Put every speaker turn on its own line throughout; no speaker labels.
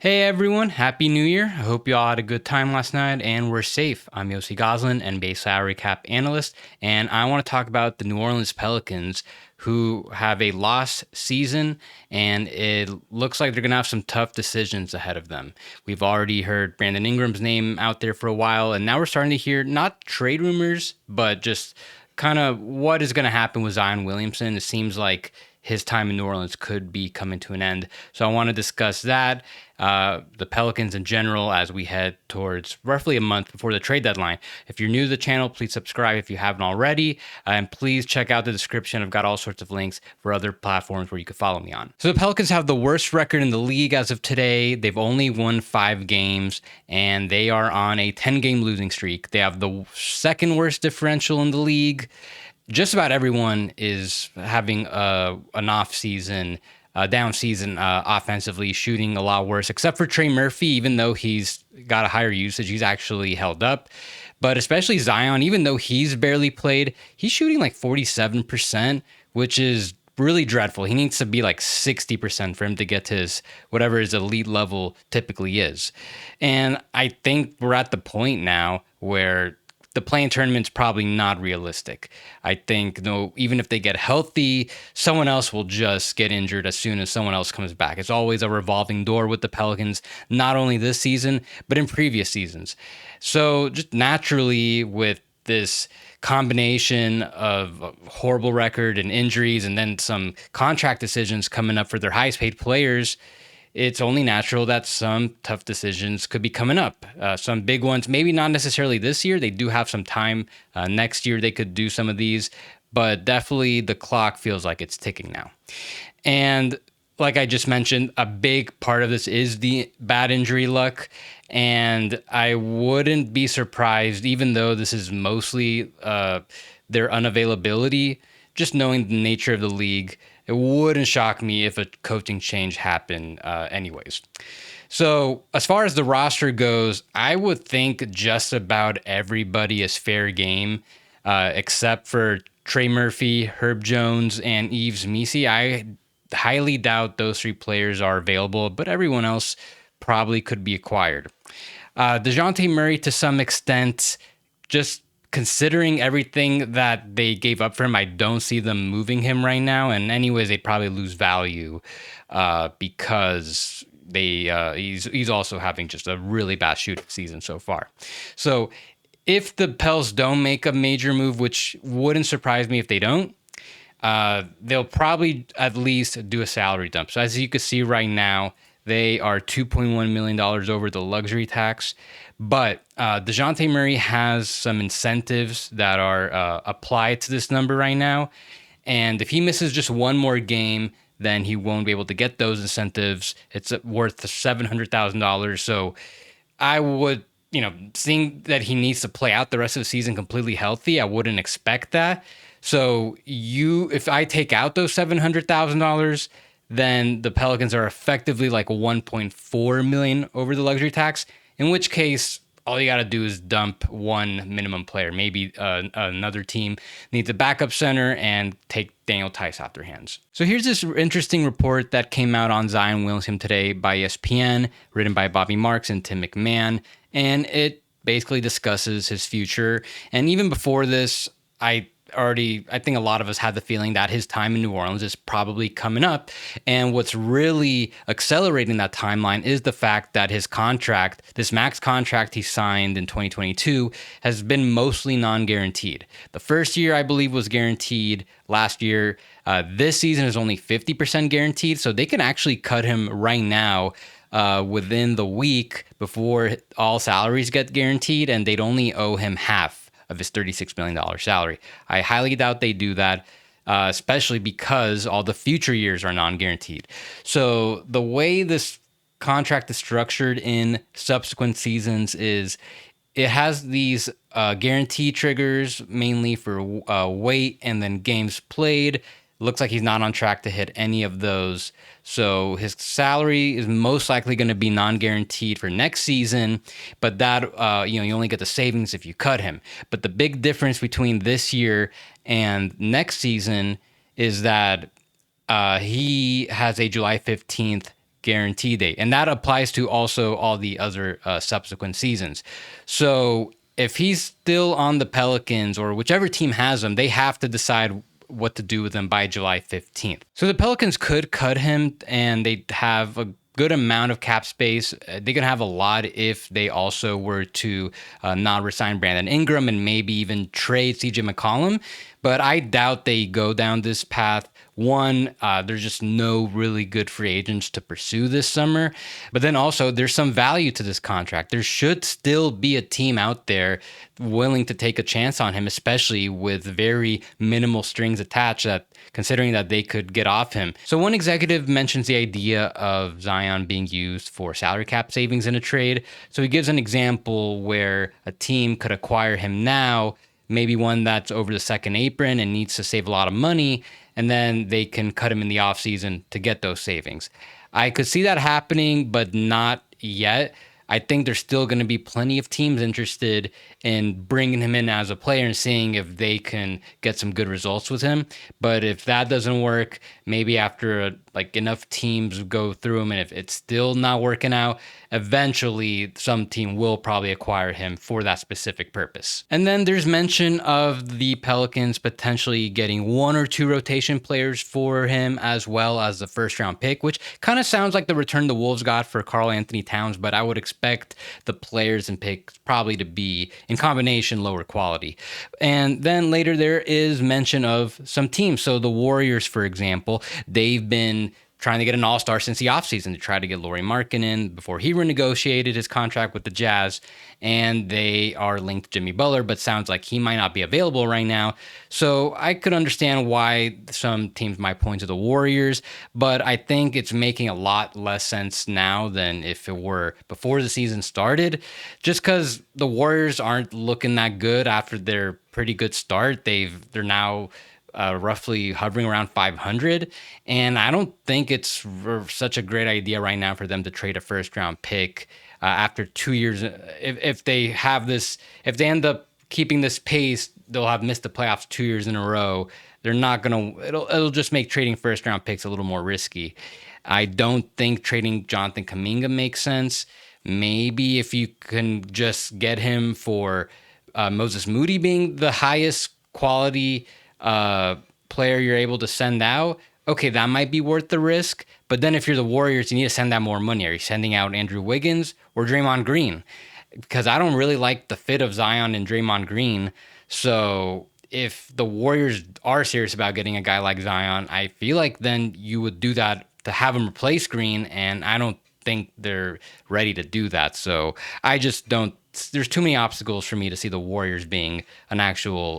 Hey everyone, Happy New Year. I hope you all had a good time last night and were safe. I'm Yossi Goslin, NBA salary cap analyst, and I want to talk about the New Orleans Pelicans who have a lost season, and it looks like they're going to have some tough decisions ahead of them. We've already heard Brandon Ingram's name out there for a while, and now we're starting to hear not trade rumors, but just kind of what is going to happen with Zion Williamson. It seems like his time in New Orleans could be coming to an end. So I want to discuss that, the Pelicans in general, as we head towards roughly a month before the trade deadline. If you're new to the channel, please subscribe if you haven't already. And please check out the description. I've got all sorts of links for other platforms where you can follow me on. So the Pelicans have the worst record in the league as of today. They've only won 5 games, and they are on a 10-game losing streak. They have the second worst differential in the league. Just about everyone is having an off season, down season offensively, shooting a lot worse, except for Trey Murphy. Even though he's got a higher usage, he's actually held up. But especially Zion, even though he's barely played, he's shooting like 47%, which is really dreadful. He needs to be like 60% for him to get to his whatever his elite level typically is. And I think we're at the point now where the play-in tournament's probably not realistic. I think, though, even if they get healthy, someone else will just get injured as soon as someone else comes back. It's always a revolving door with the Pelicans, not only this season, but in previous seasons. So just naturally, with this combination of a horrible record and injuries, and then some contract decisions coming up for their highest paid players, it's only natural that some tough decisions could be coming up. Some big ones, maybe not necessarily this year. They do have some time. Next year, they could do some of these, but definitely the clock feels like it's ticking now. And like I just mentioned, a big part of this is the bad injury luck. And I wouldn't be surprised, even though this is mostly their unavailability, just knowing the nature of the league, it wouldn't shock me if a coaching change happened anyways. So as far as the roster goes, I would think just about everybody is fair game, except for Trey Murphy, Herb Jones, and Yves Missi. I highly doubt those 3 players are available, but everyone else probably could be acquired. DeJounte Murray, to some extent, just considering everything that they gave up for him, I don't see them moving him right now. And anyways, they probably lose value because he's also having just a really bad shooting season so far. So if the Pels don't make a major move, which wouldn't surprise me if they don't, they'll probably at least do a salary dump. So as you can see right now, they are $2.1 million over the luxury tax. But DeJounte Murray has some incentives that are applied to this number right now. And if he misses just one more game, then he won't be able to get those incentives. It's worth $700,000. So I would, seeing that he needs to play out the rest of the season completely healthy, I wouldn't expect that. So if I take out those $700,000, then the Pelicans are effectively like 1.4 million over the luxury tax, in which case all you got to do is dump one minimum player. Maybe another team needs a backup center and take Daniel Tice out their hands. So here's this interesting report that came out on Zion Williamson today by ESPN, written by Bobby Marks and Tim McMahon, and it basically discusses his future. And even before this, I think a lot of us had the feeling that his time in New Orleans is probably coming up. And what's really accelerating that timeline is the fact that his contract, this max contract he signed in 2022, has been mostly non-guaranteed. The first year, I believe, was guaranteed. Last year, this season is only 50% guaranteed. So they can actually cut him right now within the week before all salaries get guaranteed, and they'd only owe him half of his $36 million salary. I highly doubt they do that, especially because all the future years are non-guaranteed. So the way this contract is structured in subsequent seasons is it has these guarantee triggers, mainly for weight and then games played. Looks like he's not on track to hit any of those. So his salary is most likely going to be non-guaranteed for next season, but that, you only get the savings if you cut him. But the big difference between this year and next season is that he has a July 15th guarantee date. And that applies to also all the other subsequent seasons. So if he's still on the Pelicans or whichever team has him, they have to decide what to do with him by July 15th. So the Pelicans could cut him and they have a good amount of cap space. They could have a lot if they also were to not resign Brandon Ingram and maybe even trade CJ McCollum. But I doubt they go down this path. One, there's just no really good free agents to pursue this summer. But then also, there's some value to this contract. There should still be a team out there willing to take a chance on him, especially with very minimal strings attached, that considering that they could get off him. So one executive mentions the idea of Zion being used for salary cap savings in a trade. So he gives an example where a team could acquire him now, maybe one that's over the second apron and needs to save a lot of money, and then they can cut him in the offseason to get those savings. I could see that happening, but not yet. I think there's still going to be plenty of teams interested in bringing him in as a player and seeing if they can get some good results with him. But if that doesn't work, maybe after enough teams go through him, and if it's still not working out, eventually some team will probably acquire him for that specific purpose. And then there's mention of the Pelicans potentially getting one or two rotation players for him, as well as the first round pick, which kind of sounds like the return the Wolves got for Karl Anthony Towns, but I would expect the players and picks probably to be in combination lower quality. And then later there is mention of some teams. So the Warriors, for example, they've been trying to get an all-star since the offseason to try to get Lauri Markkanen before he renegotiated his contract with the Jazz, and they are linked to Jimmy Butler, but sounds like he might not be available right now. So I could understand why some teams might point to the Warriors, but I think it's making a lot less sense now than if it were before the season started, just because the Warriors aren't looking that good after their pretty good start. They're now roughly hovering around 500. And I don't think it's such a great idea right now for them to trade a first round pick after 2 years. If they have this, if they end up keeping this pace, they'll have missed the playoffs 2 years in a row. They're not going to, it'll just make trading first round picks a little more risky. I don't think trading Jonathan Kuminga makes sense. Maybe if you can just get him for Moses Moody being the highest quality player you're able to send out, okay, that might be worth the risk. But then if you're the Warriors, you need to send out more money. Are you sending out Andrew Wiggins or Draymond Green? Because I don't really like the fit of Zion and Draymond Green. So if the Warriors are serious about getting a guy like Zion, I feel like then you would do that to have him replace Green, and I don't think they're ready to do that. So I just don't, there's too many obstacles for me to see the Warriors being a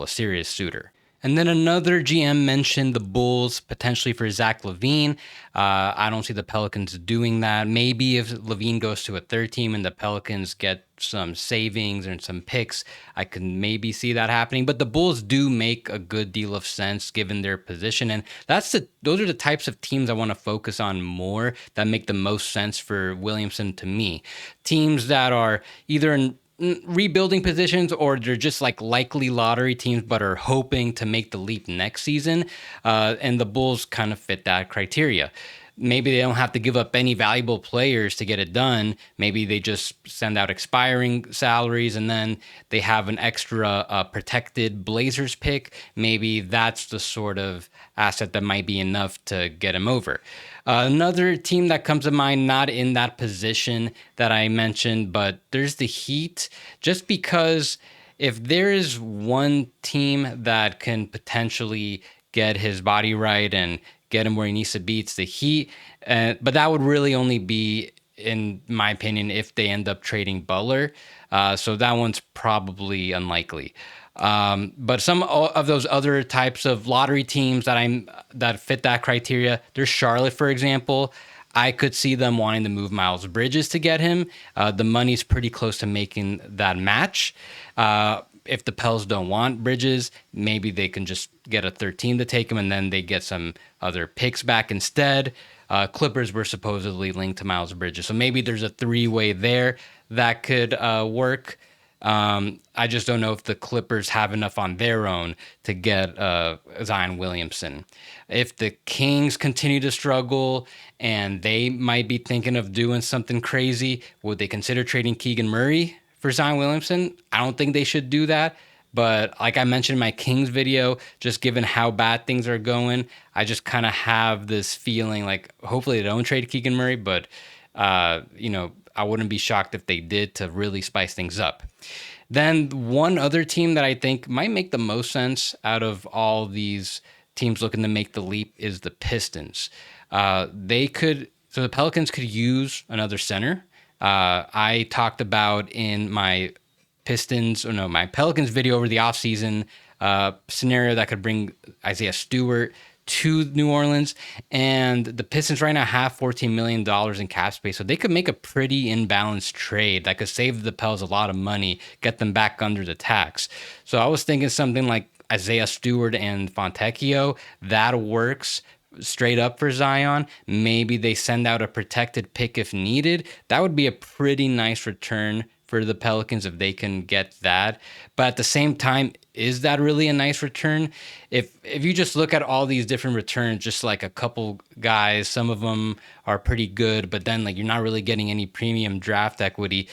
serious suitor. And then another GM mentioned the Bulls potentially for Zach LaVine. I don't see the Pelicans doing that. Maybe if LaVine goes to a third team and the Pelicans get some savings and some picks, I can maybe see that happening. But the Bulls do make a good deal of sense given their position. And those are the types of teams I want to focus on more, that make the most sense for Williamson to me. Teams that are either in rebuilding positions or they're just likely lottery teams but are hoping to make the leap next season, and the Bulls kind of fit that criteria. Maybe they don't have to give up any valuable players to get it done. Maybe they just send out expiring salaries and then they have an extra protected Blazers pick. Maybe that's the sort of asset that might be enough to get him over. Another team that comes to mind, not in that position that I mentioned, but there's the Heat, just because if there is one team that can potentially get his body right and get him where he needs to be, it's the Heat. But that would really only be, in my opinion, if they end up trading Butler. So that one's probably unlikely. But some of those other types of lottery teams that fit that criteria, there's Charlotte, for example. I could see them wanting to move Miles Bridges to get him. The money's pretty close to making that match. If the Pels don't want Bridges, maybe they can just get a third team to take him and then they get some other picks back instead. Clippers were supposedly linked to Miles Bridges. So maybe there's a three-way there that could work. I just don't know if the Clippers have enough on their own to get Zion Williamson. If the Kings continue to struggle and they might be thinking of doing something crazy, would they consider trading Keegan Murray for Zion Williamson? I don't think they should do that. But like I mentioned in my Kings video, just given how bad things are going, I just kind of have this feeling like hopefully they don't trade Keegan Murray, but I wouldn't be shocked if they did to really spice things up. Then one other team that I think might make the most sense out of all these teams looking to make the leap is the Pistons. So the Pelicans could use another center. I talked about in my my Pelicans video over the offseason scenario that could bring Isaiah Stewart to New Orleans. And the Pistons right now have $14 million in cap space. So they could make a pretty imbalanced trade that could save the Pels a lot of money, get them back under the tax. So I was thinking something like Isaiah Stewart and Fontecchio. That works straight up for Zion. Maybe they send out a protected pick if needed. That would be a pretty nice return for the Pelicans if they can get that. But at the same time, is that really a nice return? If you just look at all these different returns, just like a couple guys, some of them are pretty good, but then like you're not really getting any premium draft equity.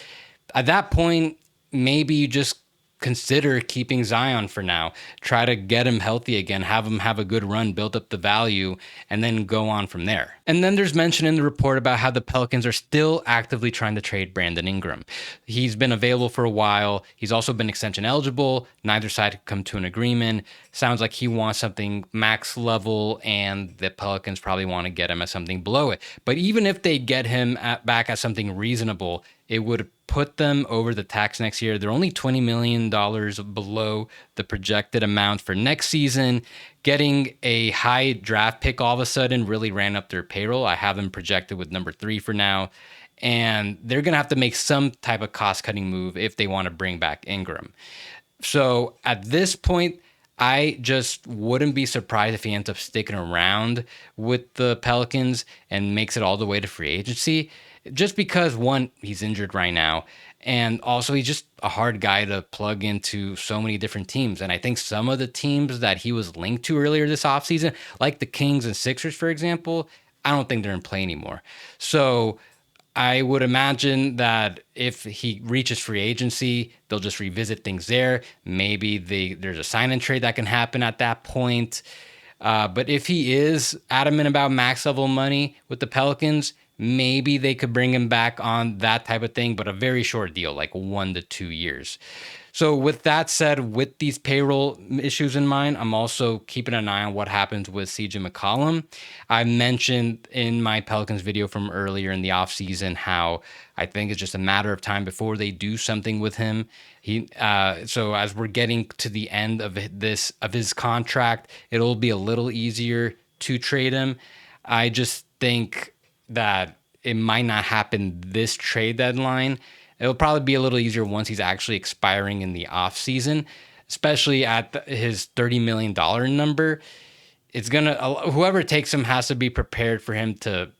At that point, maybe you just consider keeping Zion for now. Try to get him healthy again, have him have a good run, build up the value, and then go on from there. And then there's mention in the report about how the Pelicans are still actively trying to trade Brandon Ingram. He's been available for a while. He's also been extension eligible. Neither side could come to an agreement. Sounds like he wants something max level, and the Pelicans probably want to get him at something below it. But even if they get him back at something reasonable, it would put them over the tax next year. They're only $20 million below the projected amount for next season. Getting a high draft pick all of a sudden really ran up their payroll. I have them projected with number 3 for now. And they're going to have to make some type of cost-cutting move if they want to bring back Ingram. So at this point, I just wouldn't be surprised if he ends up sticking around with the Pelicans and makes it all the way to free agency. Just because, one, he's injured right now, and also he's just a hard guy to plug into so many different teams. And I think some of the teams that he was linked to earlier this offseason, like the Kings and Sixers, for example, I don't think they're in play anymore. So I would imagine that if he reaches free agency, they'll just revisit things there. Maybe there's a sign and trade that can happen at that point. But if he is adamant about max level money with the Pelicans, maybe they could bring him back on that type of thing, but a very short deal, like 1 to 2 years. So with that said, with these payroll issues in mind, I'm also keeping an eye on what happens with CJ McCollum. I mentioned in my Pelicans video from earlier in the offseason how I think it's just a matter of time before they do something with him. So as we're getting to the end of his contract, it'll be a little easier to trade him. I just think that it might not happen this trade deadline. It'll probably be a little easier once he's actually expiring in the off season, especially at his $30 million number. It's whoever takes him has to be prepared for him to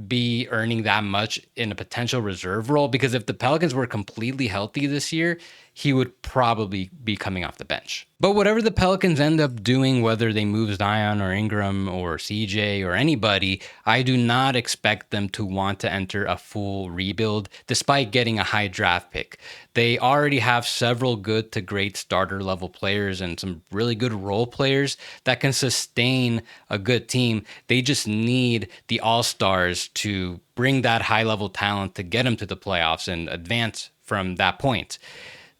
be earning that much in a potential reserve role, because if the Pelicans were completely healthy this year, he would probably be coming off the bench. But whatever the Pelicans end up doing, whether they move Zion or Ingram or CJ or anybody, I do not expect them to want to enter a full rebuild despite getting a high draft pick. They already have several good to great starter level players and some really good role players that can sustain a good team. They just need the all-stars to bring that high level talent to get them to the playoffs and advance from that point.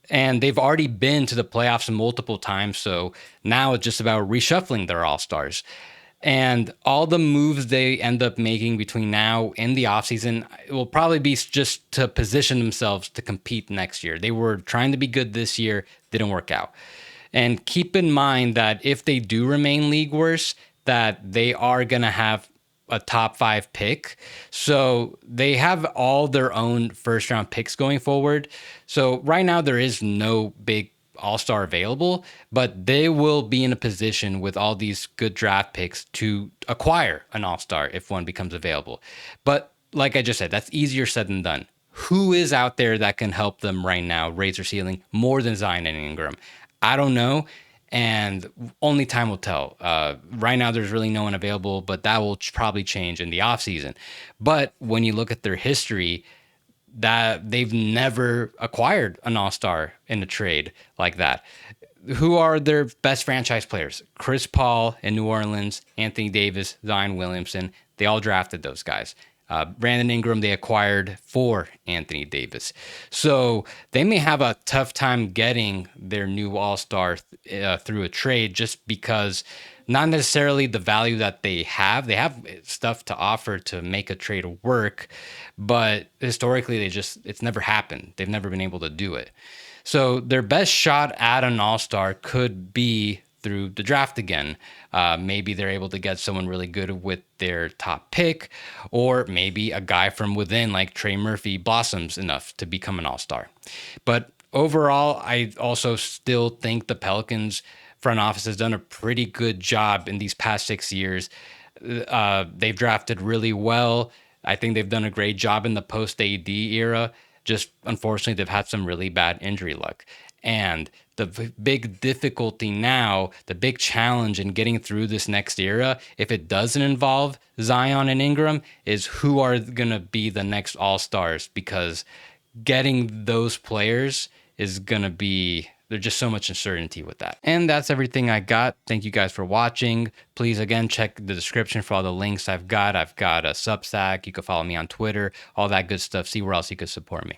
And they've already been to the playoffs multiple times, so now it's just about reshuffling their all-stars. And all the moves they end up making between now and the offseason will probably be just to position themselves to compete next year. They were trying to be good this year, didn't work out. And keep in mind that if they do remain league worse, that they are going to have a top 5 pick. So they have all their own first round picks going forward. So right now there is no big all-star available, but they will be in a position with all these good draft picks to acquire an all-star if one becomes available. But like I just said, that's easier said than done. who is out there that can help them right now raise their ceiling more than Zion and Ingram? I don't know. And only time will tell. Right now, there's really no one available, but that will probably change in the offseason. But when you look at their history, that they've never acquired an all-star in a trade like that. Who are their best franchise players? Chris Paul in New Orleans, Anthony Davis, Zion Williamson. They all drafted those guys. Brandon Ingram, they acquired for Anthony Davis. So they may have a tough time getting their new all-star through a trade just because not necessarily the value that they have. They have stuff to offer to make a trade work, but historically, it's never happened. They've never been able to do it. So their best shot at an all-star could be through the draft again. Maybe they're able to get someone really good with their top pick, or maybe a guy from within like Trey Murphy blossoms enough to become an all-star. But overall, I also still think the Pelicans front office has done a pretty good job in these past 6 years. They've drafted really well. I think they've done a great job in the post AD era. Just unfortunately, they've had some really bad injury luck. And the big difficulty now, the big challenge in getting through this next era, if it doesn't involve Zion and Ingram, is who are going to be the next all-stars, because getting those players is going to be, there's just so much uncertainty with that. And that's everything I got. Thank you guys for watching. Please, again, check the description for all the links I've got. I've got a Substack. You can follow me on Twitter, all that good stuff. See where else you could support me.